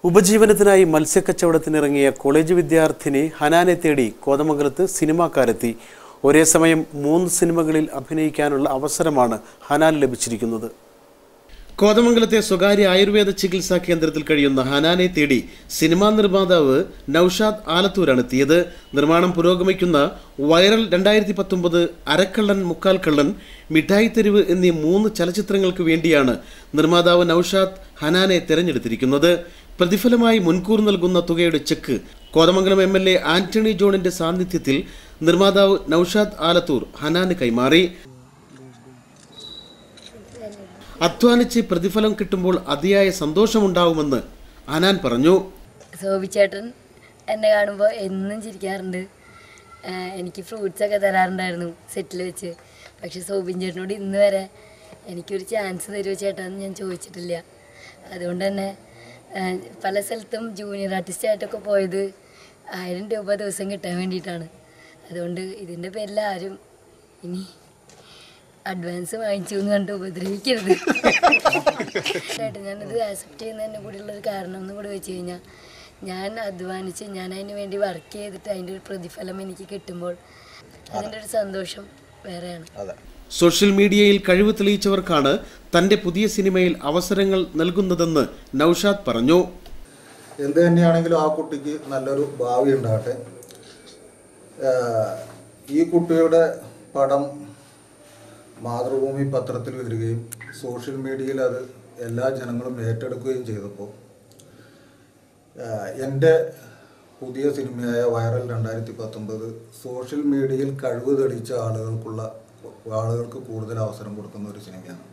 ഉപജീവനത്തിനായി മത്സ്യക്കച്ചവടത്തിനിറങ്ങിയ college വിദ്യാർത്ഥിനി ഹനാനെ തേടി കോതമംഗലത്ത് സിനിമാക്കാരെത്തി. ഒരേ സമയം 3 സിനിമകളിൽ അഭിനയിക്കാനുള്ള അവസരമാണ് ഹനാന് ലഭിച്ചിരിക്കുന്നത്. കോതമംഗലത്തെ സ്വകാര്യ ആയുർവേദ ചികിത്സാ കേന്ദ്രത്തിൽ കഴിയുന്ന ഹനാനെ തേടി സിനിമാ നിർമ്മാതാവ് നൌഷാദ് ആലത്തൂരാണ് എത്തിയത്. നിർമ്മാണം പുരോഗമിക്കുന്ന വൈറൽ 2019, അരക്കള്ളൻ, മുക്കാൽ കള്ളൻ, മിഠായി തെരുവ് എന്നീ 3 ചലച്ചിത്രങ്ങൾക്ക് വേണ്ടിയാണ് നിർമ്മാതാവ് നൌഷാദ് ഹനാനെ തെരഞ്ഞെടുത്തിരിക്കുന്നത്. പ്രതിഫലമായി മുൻകൂർ നൽകുന്ന തുകയുടെ ചെക്ക് കോതമംഗലം MLA ആന്റണി ജോണിന്റെ സാന്നിധ്യത്തിൽ നിർമ്മാതാവ് നൌഷാദ് ആലത്തൂർ ഹനാന് കൈമാറി. അധ്വാനിച്ച് പ്രതിഫലം കിട്ടുമ്പോൾ അതിയായ സന്തോഷമുണ്ടാവുമെന്ന് ഹനാൻ പറഞ്ഞു. സോബിച്ചേട്ടൻ എന്നെ കാണുമ്പോൾ എന്നും ചിരിക്കാറുണ്ട്. എനിക്ക് ഫ്രൂട്ട്സൊക്കെ തരാറുണ്ടായിരുന്നു സെറ്റിൽ വെച്ച്. പക്ഷെ സോബിൻ ചേട്ടനോട് ഇന്ന് വരെ എനിക്കൊരു ചാൻസ് തരുമോ ചേട്ടാന്ന് ഞാൻ ചോദിച്ചിട്ടില്ല. അതുകൊണ്ട് തന്നെ പല സ്ഥലത്തും ജൂനിയർ ആർട്ടിസ്റ്റായിട്ടൊക്കെ പോയത് 1000 രൂപ ദിവസം കിട്ടാൻ വേണ്ടിയിട്ടാണ്. അതുകൊണ്ട് ഇതിൻ്റെ പേരിൽ ആരും ഇനി അഡ്വാൻസ് വാങ്ങിച്ചു എന്ന് കണ്ട് ഉപദ്രവിക്കരുത്. ഞാനിത് ആക്സെപ്റ്റ് ചെയ്യുന്നതിൻ്റെ കൂടെയുള്ളൊരു കാരണം എന്നും കൂടി വെച്ച് കഴിഞ്ഞാൽ, ഞാൻ അധ്വാനിച്ച് ഞാൻ അതിന് വേണ്ടി വർക്ക് ചെയ്തിട്ട് അതിൻ്റെ ഒരു പ്രതിഫലം എനിക്ക് കിട്ടുമ്പോൾ അതിൻ്റെ ഒരു സന്തോഷം വേറെയാണ്. സോഷ്യൽ മീഡിയയിൽ കഴിവ് തെളിയിച്ചവർക്കാണ് തൻ്റെ പുതിയ സിനിമയിൽ അവസരങ്ങൾ നൽകുന്നതെന്ന് നൌഷാദ് പറഞ്ഞു. എന്ത് തന്നെയാണെങ്കിലും ആ കുട്ടിക്ക് നല്ലൊരു ഭാവി ഉണ്ടാകട്ടെ. ഈ കുട്ടിയുടെ പടം മാതൃഭൂമി പത്രത്തിൽ വരികയും സോഷ്യൽ മീഡിയയിൽ അത് എല്ലാ ജനങ്ങളും ഏറ്റെടുക്കുകയും ചെയ്തപ്പോൾ എൻ്റെ പുതിയ സിനിമയായ വൈറൽ 2019 സോഷ്യൽ മീഡിയയിൽ കഴിവ് തെളിയിച്ച ആളുകൾക്ക് കൂടുതൽ അവസരം കൊടുക്കുന്ന ഒരു സിനിമയാണ്.